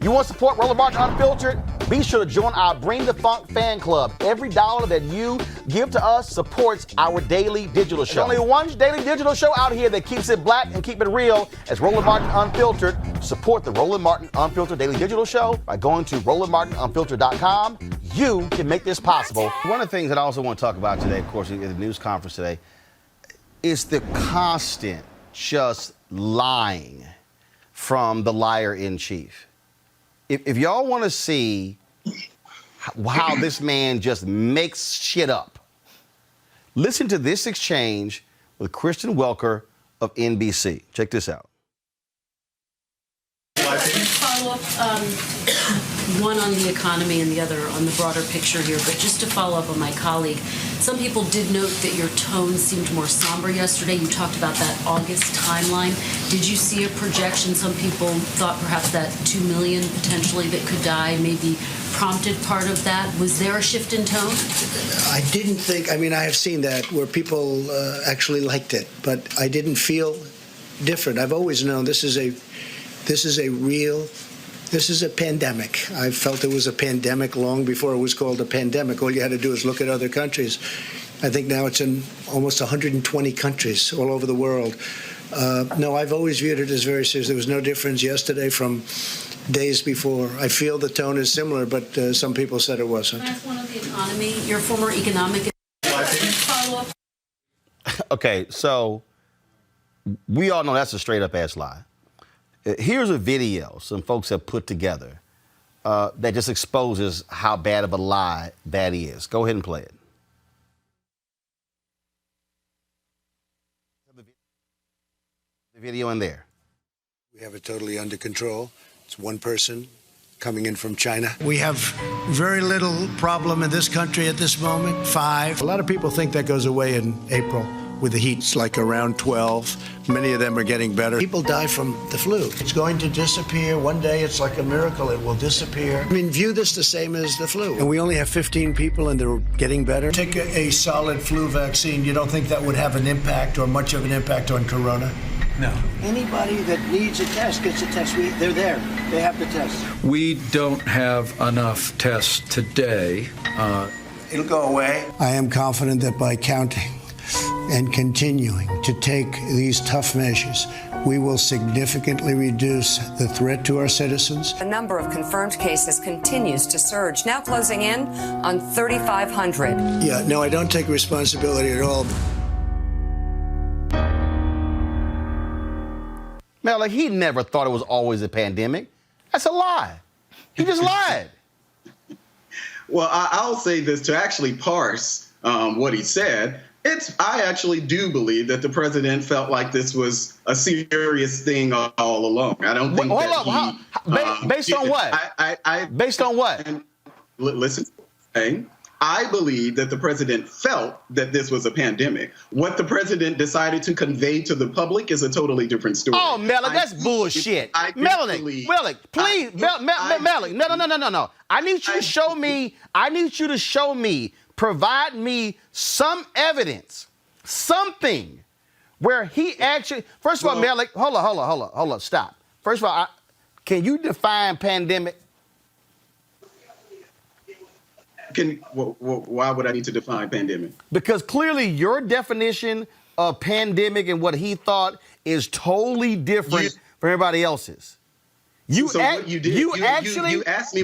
You want to support Roland Martin Unfiltered? Be sure to join our Bring the Funk fan club. Every dollar that you give to us supports our daily digital show. There's only one daily digital show out here that keeps it black and keep it real. As Roland Martin Unfiltered. Support the Roland Martin Unfiltered daily digital show by going to RolandMartinUnfiltered.com. You can make this possible. One of the things that I also want to talk about today, of course, in the news conference today, is the constant just lying from the liar-in-chief. If y'all want to see how this man just makes shit up, listen to this exchange with Kristen Welker of NBC. Check this out. Follow up, one on the economy and the other on the broader picture here, but just to follow up on my colleague, some people did note that your tone seemed more somber yesterday. You talked about that August timeline. Did you see a projection? Some people thought perhaps that 2 million potentially that could die maybe prompted part of that. Was there a shift in tone? I didn't think, I mean, I have seen that where people actually liked it, but I didn't feel different. I've always known this is a pandemic. I felt it was a pandemic long before it was called a pandemic. All you had to do is look at other countries. I think now it's in almost 120 countries all over the world. No, I've always viewed it as very serious. There was no difference yesterday from days before. I feel the tone is similar, but some people said it wasn't. Can I ask one on the economy? Your former economic follow-up. Okay, so we all know that's a straight-up ass lie. Here's a video some folks have put together that just exposes how bad of a lie that is. Go ahead and play it. The video in there. We have it totally under control. It's one person coming in from China. We have very little problem in this country at this moment, 5. A lot of people think that goes away in April. With the heat, it's like around 12. Many of them are getting better. People die from the flu. It's going to disappear. One day, it's like a miracle. It will disappear. I mean, view this the same as the flu. And we only have 15 people, and they're getting better. Take a solid flu vaccine. You don't think that would have an impact or much of an impact on corona? No. Anybody that needs a test gets a test. They're there. They have the test. We don't have enough tests today. It'll go away. I am confident that by counting and continuing to take these tough measures, we will significantly reduce the threat to our citizens. The number of confirmed cases continues to surge, now closing in on 3,500. Yeah, no, I don't take responsibility at all. Man, like, he never thought it was always a pandemic. That's a lie. He just lied. Well, I'll say this to actually parse what he said. I actually do believe that the president felt like this was a serious thing all along. I don't think based on what? Based on what? Listen, I believe that the president felt that this was a pandemic. What the president decided to convey to the public is a totally different story. Oh, Malik, that's bullshit. Malik, please, Malik, no. I need you to show me, provide me some evidence, something where he actually, first of all, Malik, hold on, stop. First of all, can you define pandemic? Why would I need to define pandemic? Because clearly your definition of pandemic and what he thought is totally different from everybody else's. You asked me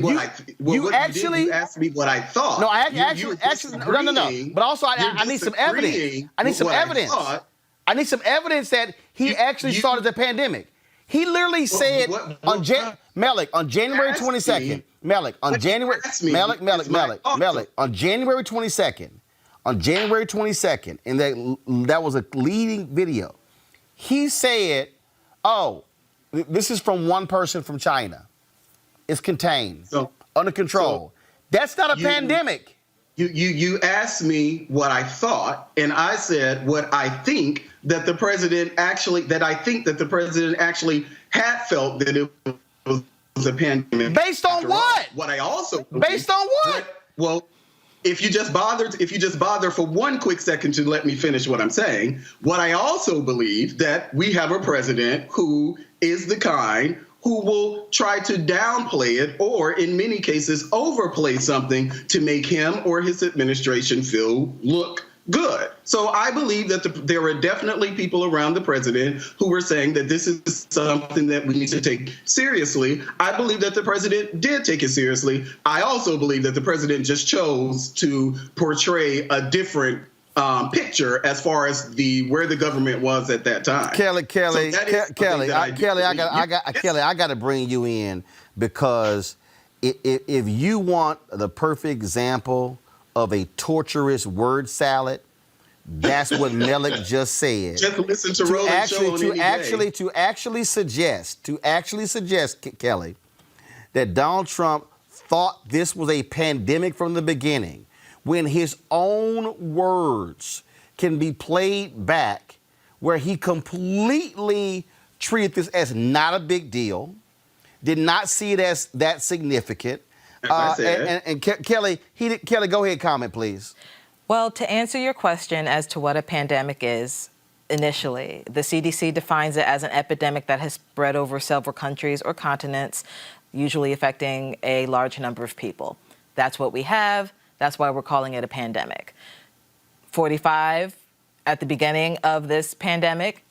what I thought. No, But also, I need some evidence. I need some evidence that he actually thought it was a pandemic. He literally said on January 22nd. Malik, on January 22nd, and that was a leading video. He said, "Oh, this is from one person from China. It's contained, under control." That's not a pandemic. You asked me what I thought, and I said what I think that the president actually had felt that it was a pandemic. Based on what? What I also based on what? Well, if you just bother for one quick second to let me finish what I'm saying, what I also believe that we have a president who is the kind who will try to downplay it or, in many cases, overplay something to make him or his administration look good. So I believe that there are definitely people around the president who were saying that this is something that we need to take seriously. I believe that the president did take it seriously. I also believe that the president just chose to portray a different picture as far as where the government was at that time. Kelly, I got to bring you in, because if you want the perfect example of a torturous word salad, that's what Melik just said. Just listen to Roland show on any day. To actually suggest, Kelly, that Donald Trump thought this was a pandemic from the beginning, when his own words can be played back, where he completely treated this as not a big deal, did not see it as that significant. Kelly, go ahead, comment, please. Well, to answer your question as to what a pandemic is, initially, the CDC defines it as an epidemic that has spread over several countries or continents, usually affecting a large number of people. That's what we have. That's why we're calling it a pandemic. 45, at the beginning of this pandemic,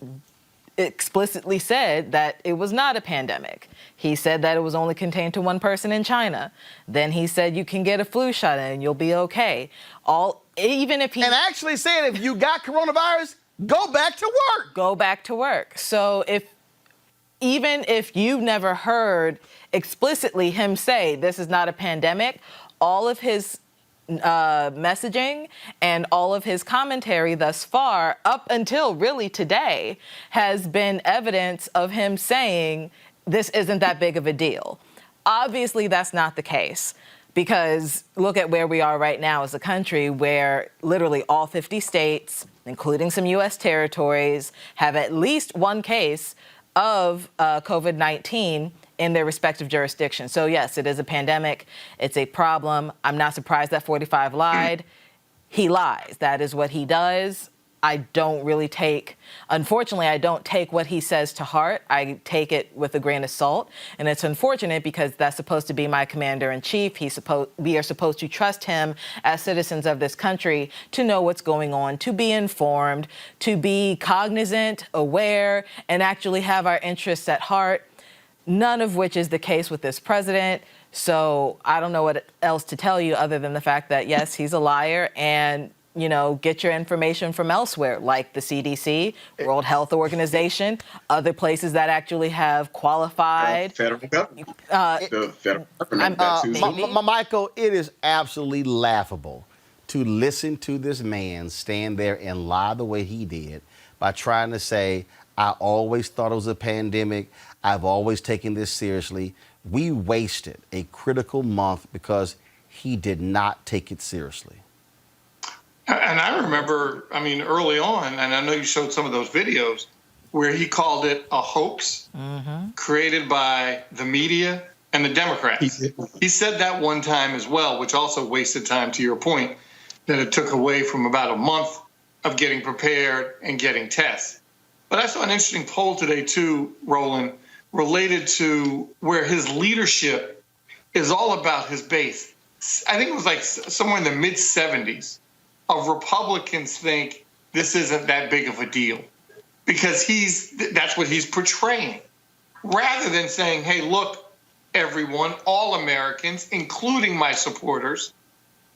explicitly said that it was not a pandemic. He said that it was only contained to one person in China. Then he said you can get a flu shot and you'll be okay. And actually said if you got coronavirus, go back to work. Go back to work. So even if you've never heard explicitly him say this is not a pandemic, all of his messaging and all of his commentary thus far, up until really today, has been evidence of him saying this isn't that big of a deal. Obviously, that's not the case, because look at where we are right now as a country, where literally all 50 states, including some U.S. territories, have at least one case of COVID-19 in their respective jurisdictions. So yes, it is a pandemic. It's a problem. I'm not surprised that 45 lied. He lies. That is what he does. Unfortunately, I don't take what he says to heart. I take it with a grain of salt. And it's unfortunate, because that's supposed to be my commander-in-chief. We are supposed to trust him as citizens of this country to know what's going on, to be informed, to be cognizant, aware, and actually have our interests at heart. None of which is the case with this president. So I don't know what else to tell you other than the fact that, yes, he's a liar, and, get your information from elsewhere, like the CDC, World Health Organization, other places that actually have qualified. Federal government. The federal government. Michael, it is absolutely laughable to listen to this man stand there and lie the way he did by trying to say, I always thought it was a pandemic. I've always taken this seriously. We wasted a critical month because he did not take it seriously. And I remember, early on, and I know you showed some of those videos, where he called it a hoax created by the media and the Democrats. He said that one time as well, which also wasted time, to your point, that it took away from about a month of getting prepared and getting tests. But I saw an interesting poll today, too, Roland, related to where his leadership is all about his base. I think it was like somewhere in the mid-70s of Republicans think this isn't that big of a deal, because that's what he's portraying, rather than saying, hey, look, everyone, all Americans, including my supporters,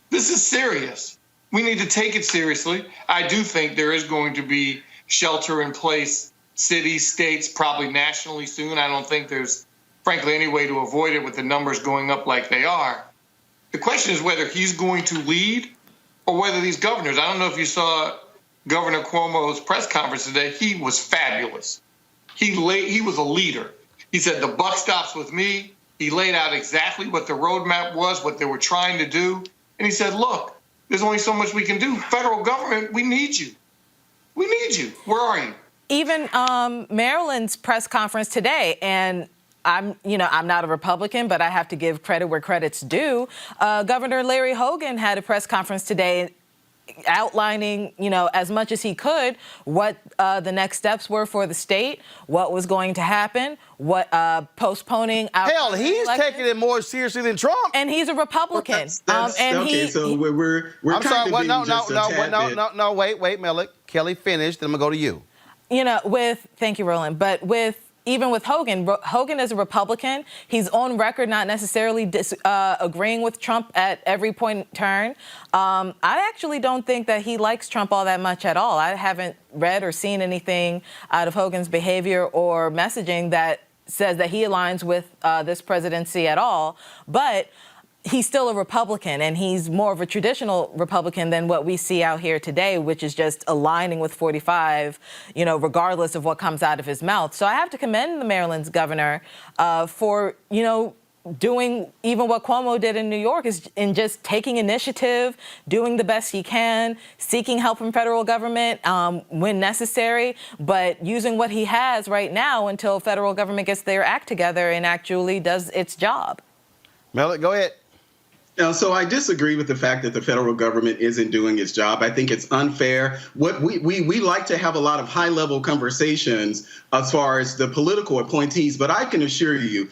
this is serious. We need to take it seriously. I do think there is going to be shelter in place, cities, states, probably nationally soon. I don't think there's, frankly, any way to avoid it with the numbers going up like they are. The question is whether he's going to lead or whether these governors. I don't know if you saw Governor Cuomo's press conference today. He was fabulous. He was a leader. He said, the buck stops with me. He laid out exactly what the roadmap was, what they were trying to do. And he said, look, there's only so much we can do. Federal government, we need you. We need you. Where are you? Even Maryland's press conference today, and I'm not a Republican, but I have to give credit where credit's due. Governor Larry Hogan had a press conference today outlining, as much as he could, what the next steps were for the state, what was going to happen, what postponing. Hell, he's taking it more seriously than Trump, and he's a Republican. We're I'm sorry. No. Wait, Melik. Kelly finished. Then I'm gonna go to you. Thank you, Roland. But even with Hogan is a Republican. He's on record not necessarily agreeing with Trump at every point in turn. I actually don't think that he likes Trump all that much at all. I haven't read or seen anything out of Hogan's behavior or messaging that says that he aligns with this presidency at all. But he's still a Republican, and he's more of a traditional Republican than what we see out here today, which is just aligning with 45, regardless of what comes out of his mouth. So I have to commend the Maryland's governor for, doing even what Cuomo did in New York, is in just taking initiative, doing the best he can, seeking help from federal government when necessary, but using what he has right now until federal government gets their act together and actually does its job. Melik, go ahead. So I disagree with the fact that the federal government isn't doing its job. I think it's unfair. What we like to have a lot of high-level conversations as far as the political appointees, but I can assure you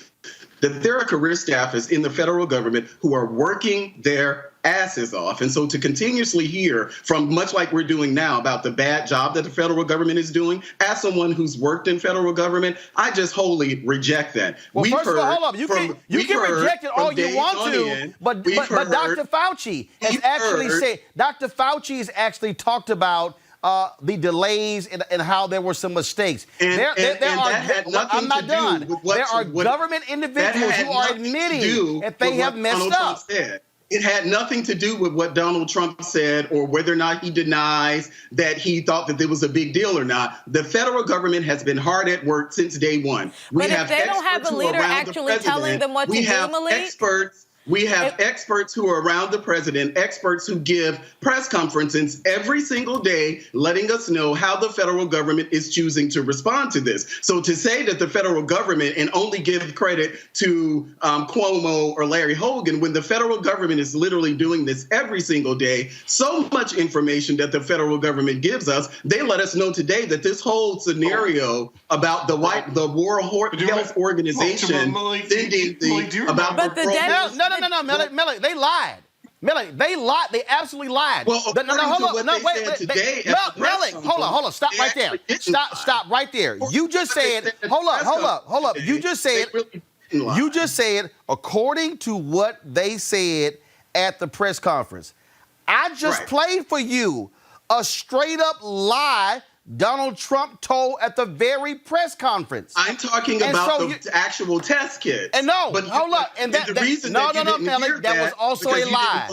that there are career staffers in the federal government who are working their asses off. And so to continuously hear from, much like we're doing now, about the bad job that the federal government is doing, as someone who's worked in federal government, I just wholly reject that. Well, first of all, hold up. You can reject it all you want to, but Dr. Fauci has actually talked about the delays and how there were some mistakes. I'm not done. There are government individuals who are admitting that they have messed up. It had nothing to do with what Donald Trump said or whether or not he denies that he thought that there was a big deal or not. The federal government has been hard at work since day one. But if they don't have a leader actually telling them what to do, Malik? We have experts who are around the president, experts who give press conferences every single day, letting us know how the federal government is choosing to respond to this. So to say that the federal government, and only give credit to Cuomo or Larry Hogan, when the federal government is literally doing this every single day, so much information that the federal government gives us, they let us know today that this whole scenario about the World Health Organization sending No, Melik, they lied. Melik, they lied. They absolutely lied. Well, hold on. Stop right there. Stop right there. You just said, hold up. You just said, according to what they said at the press conference. I just played for you a straight up lie Donald Trump told at the very press conference. I'm talking about the actual test kit. And hold up. And Melik, that was also a lie.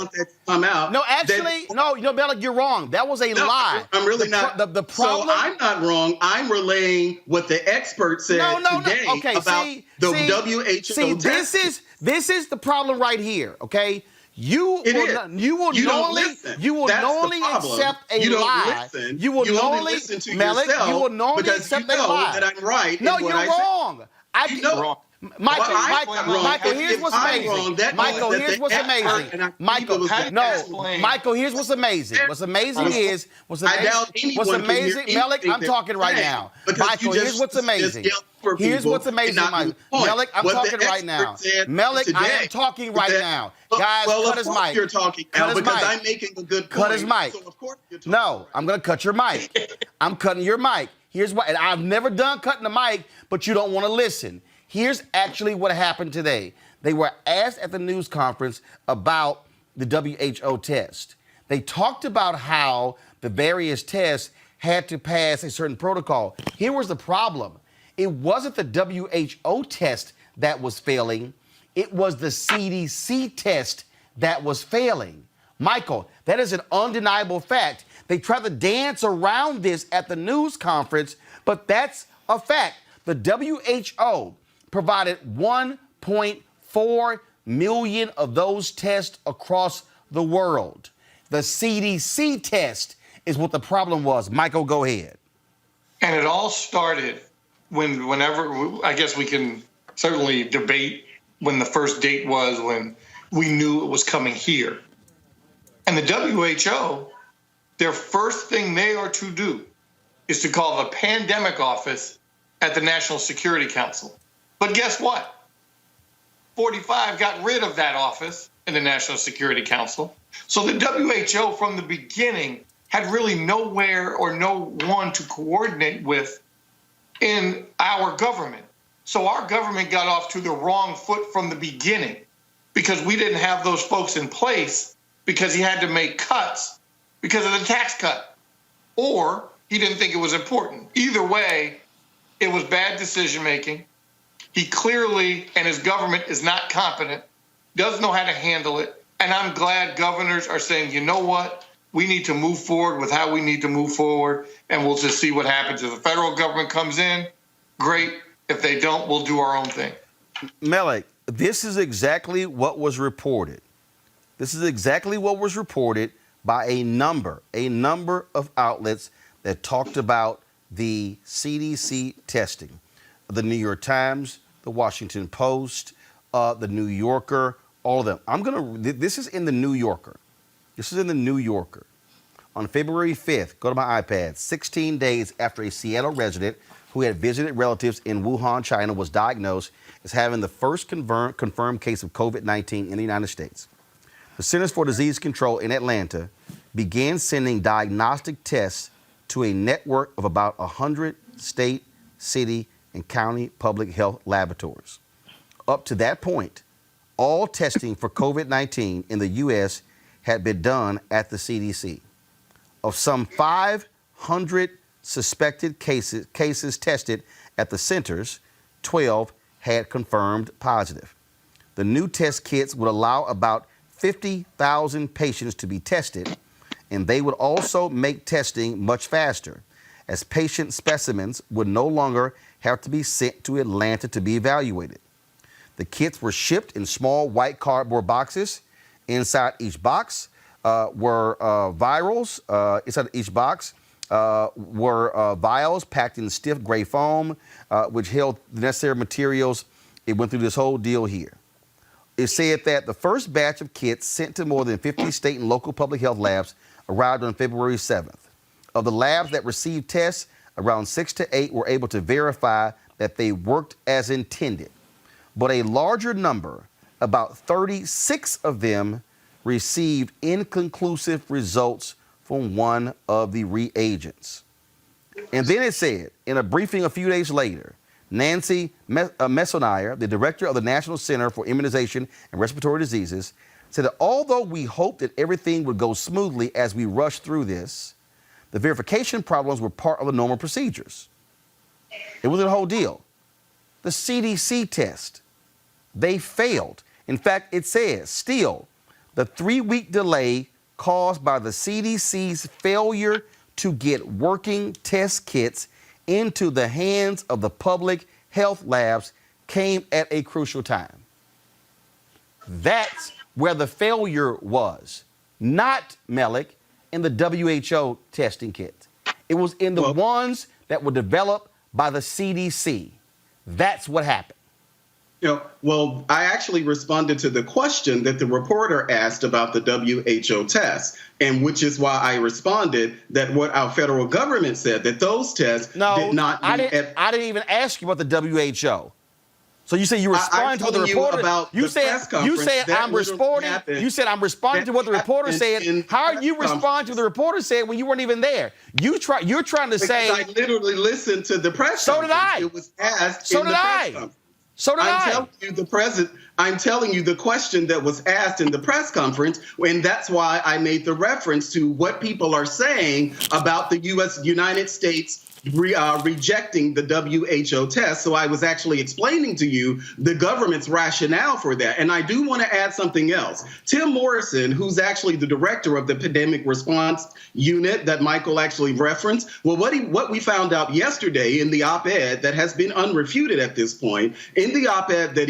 Melik, you're wrong. That was a lie. I'm really not. The problem. So I'm not wrong. I'm relaying what the expert said today about the WHO test. This is the problem right here. Okay. You will knowingly accept a lie. You will knowingly accept a lie. That I'm right. No, you're wrong. Michael, here's what's amazing. Michael, here's what's amazing. Michael, here's what's amazing. What's amazing. Melik, I'm talking right now. Michael, here's what's amazing. Here's what's amazing, Michael. Melik, I'm talking right now. Melik, I am talking right now. Guys, cut his mic. You're talking now because I'm making a good point. Cut his mic. So of course you're talking. No, I'm going to cut your mic. I'm cutting your mic. Here's why. And I've never done cutting the mic, but you don't want to listen. Here's actually what happened today. They were asked at the news conference about the WHO test. They talked about how the various tests had to pass a certain protocol. Here was the problem. It wasn't the WHO test that was failing. It was the CDC test that was failing. Michael, that is an undeniable fact. They tried to dance around this at the news conference, but that's a fact. The WHO provided 1.4 million of those tests across the world. The CDC test is what the problem was. Michael, go ahead. And it all started whenever, I guess we can certainly debate when the first date was when we knew it was coming here. And the WHO their first thing they are to do is to call the pandemic office at the National Security Council. But guess what? 45 got rid of that office in the National Security Council. So the WHO from the beginning had really nowhere or no one to coordinate with in our government. So our government got off to the wrong foot from the beginning because we didn't have those folks in place because he had to make cuts because of the tax cut, or he didn't think it was important. Either way, it was bad decision making. He clearly, and his government is not competent, doesn't know how to handle it. And I'm glad governors are saying, you know what? We need to move forward with how we need to move forward, and we'll just see what happens. If the federal government comes in, great. If they don't, we'll do our own thing. Melik, this is exactly what was reported. This is exactly what was reported by a number of outlets that talked about the CDC testing. The New York Times, the Washington Post, the New Yorker, all of them. This is in the New Yorker. This is in the New Yorker. On February 5th, go to my iPad, 16 days after a Seattle resident who had visited relatives in Wuhan, China, was diagnosed as having the first confirmed case of COVID-19 in the United States. The Centers for Disease Control in Atlanta began sending diagnostic tests to a network of about 100 state, city, and county public health laboratories. Up to that point, all testing for COVID-19 in the U.S. had been done at the CDC. Of some 500 suspected cases tested at the centers, 12 had confirmed positive. The new test kits would allow about 50,000 patients to be tested, and they would also make testing much faster, as patient specimens would no longer have to be sent to Atlanta to be evaluated. The kits were shipped in small white cardboard boxes. Inside each box were vials. Inside each box were vials packed in stiff gray foam, which held the necessary materials. It went through this whole deal here. It said that the first batch of kits sent to more than 50 state and local public health labs arrived on February 7th. Of the labs that received tests, around 6 to 8 were able to verify that they worked as intended. But a larger number, about 36 of them, received inconclusive results from one of the reagents. And then it said, in a briefing a few days later, Nancy Messonnier, the director of the National Center for Immunization and Respiratory Diseases, said that although we hoped that everything would go smoothly as we rushed through this, the verification problems were part of the normal procedures. It was a whole deal. The CDC test, they failed. In fact, it says, still, the 3-week delay caused by the CDC's failure to get working test kits into the hands of the public health labs came at a crucial time. That's where the failure was, not, Melik, in the WHO testing kit. It was in the ones that were developed by the CDC. That's what happened. Well, I actually responded to the question that the reporter asked about the WHO test, and which is why I responded that what our federal government said, that those tests did not... I didn't even ask you about the WHO. So you say you responded to what the reporter... You said I'm responding. You said I'm responding to what the reporter said. How are you responding to what the reporter said when you weren't even there? You're trying to say... I literally listened to the press conference. So did I. It was asked so in the press conference. So did I. I'm telling you the question that was asked in the press conference, and that's why I made the reference to what people are saying about the United States rejecting the WHO test. So I was actually explaining to you the government's rationale for that. And I do want to add something else. Tim Morrison, who's actually the director of the pandemic response unit that Michael actually referenced, well, what we found out yesterday in the op-ed that has been unrefuted at this point, in the op-ed that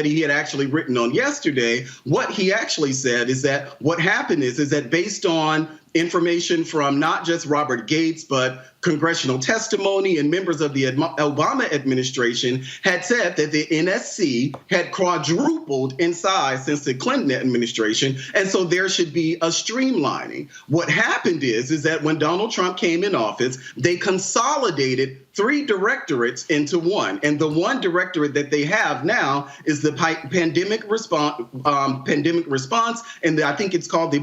he had actually written on yesterday, what he actually said is that what happened is that based on information from not just Robert Gates, but congressional testimony, and members of the Obama administration had said that the NSC had quadrupled in size since the Clinton administration, and so there should be a streamlining. What happened is that when Donald Trump came in office, they consolidated 3 directorates into one, and the one directorate that they have now is the pandemic response, and I think it's called the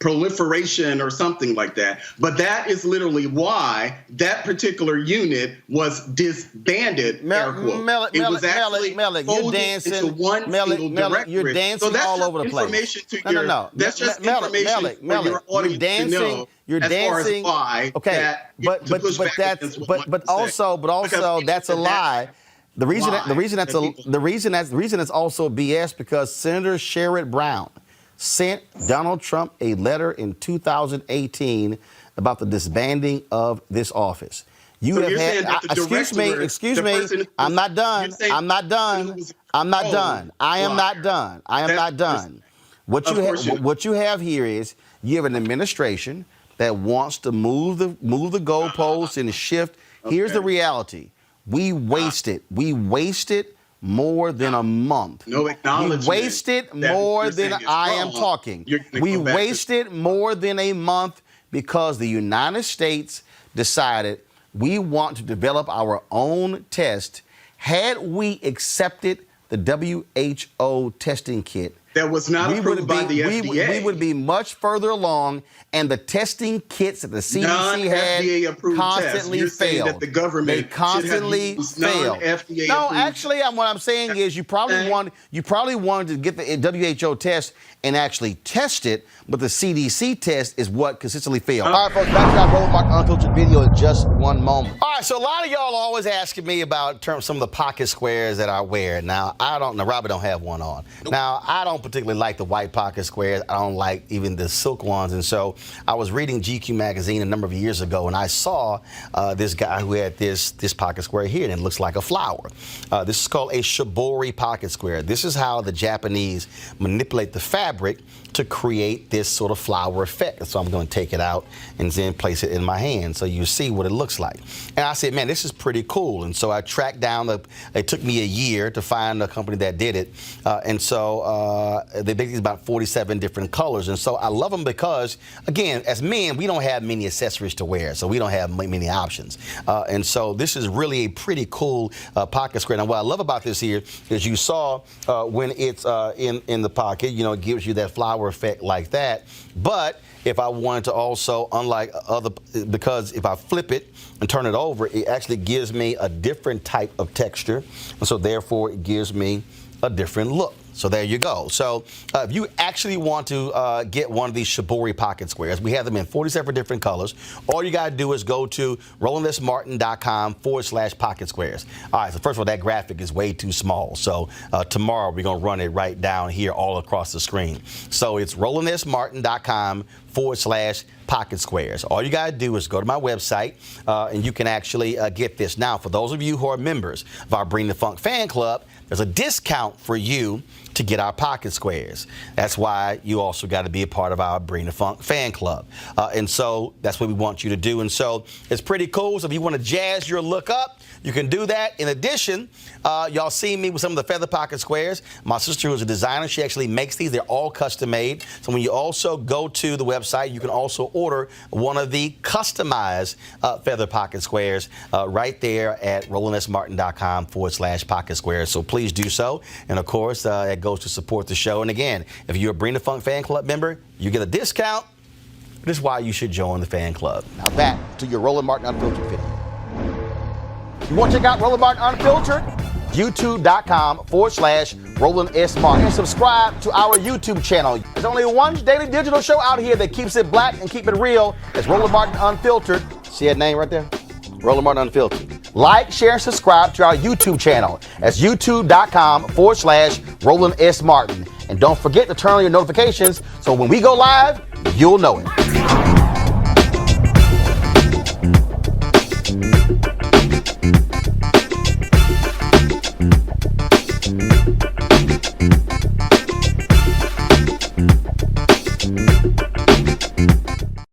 proliferation or something like that. But that is literally why that particular unit was disbanded. You're dancing into one single directorate. You're dancing so all over the place. No. That's just information for your audience to know. You're dancing. Why okay, but also that's a lie. The reason that's also BS because Senator Sherrod Brown sent Donald Trump a letter in 2018 about the disbanding of this office. You have had, excuse me, I'm not done. What you have here is you have an administration that wants to move the goalposts and shift. Okay. Here's the reality. We wasted more than a month. No acknowledgement. We wasted more than I am talking. We wasted more than a month because the United States decided we want to develop our own test. Had we accepted the WHO testing kit, that was not approved by the FDA. We would be much further along, and the testing kits that the CDC had constantly failed. That the government they constantly failed. No, actually, what I'm saying is you probably wanted to get the WHO test and actually test it, but the CDC test is what consistently failed. All right, folks, back to our Roland Martin Unfiltered video in just one moment. All right, so a lot of y'all always asking me about some of the pocket squares that I wear. Now, Robert don't have one on. Now, I don't particularly like the white pocket squares. I don't like even the silk ones. And so I was reading GQ magazine a number of years ago, and I saw this guy who had this pocket square here, and it looks like a flower. This is called a shibori pocket square. This is how the Japanese manipulate the fabric to create this sort of flower effect. So I'm going to take it out and then place it in my hand so you see what it looks like. And I said, man, this is pretty cool. And so I tracked down, it took me a year to find a company that did it. And so they basically about 47 different colors. And so I love them because, again, as men, we don't have many accessories to wear, so we don't have many options. And so this is really a pretty cool pocket square. Now, what I love about this here is you saw when it's in the pocket, it gives you that flower effect like that. But if I wanted to also, unlike because if I flip it and turn it over, it actually gives me a different type of texture. And so therefore it gives me a different look. So there you go. So if you actually want to get one of these shibori pocket squares, we have them in 47 different colors. All you got to do is go to RolandSMartin.com/pocket squares. All right, so first of all, that graphic is way too small. So tomorrow we're going to run it right down here all across the screen. So it's RolandSMartin.com/pocket squares. All you got to do is go to my website and you can actually get this. Now, for those of you who are members of our Bring the Funk fan club, there's a discount for you to get our pocket squares. That's why you also got to be a part of our Bring the Funk fan club. And so that's what we want you to do. And so it's pretty cool. So if you want to jazz your look up, you can do that. In addition, y'all see me with some of the feather pocket squares. My sister, who's a designer, she actually makes these. They're all custom made. So when you also go to the website, you can also order one of the customized feather pocket squares right there at RolandSMartin.com/pocket squares. So please do so. And of course, it goes to support the show. And again, if you're a Bring the Funk fan club member, you get a discount. This is why you should join the fan club. Now back to your Roland Martin Unfiltered video. You want to check out Roland Martin Unfiltered? YouTube.com/Roland S. Martin. And subscribe to our YouTube channel. There's only one daily digital show out here that keeps it black and keep it real. It's Roland Martin Unfiltered. See that name right there? Roland Martin Unfiltered. Like, share, and subscribe to our YouTube channel. That's YouTube.com/Roland S. Martin. And don't forget to turn on your notifications so when we go live, you'll know it.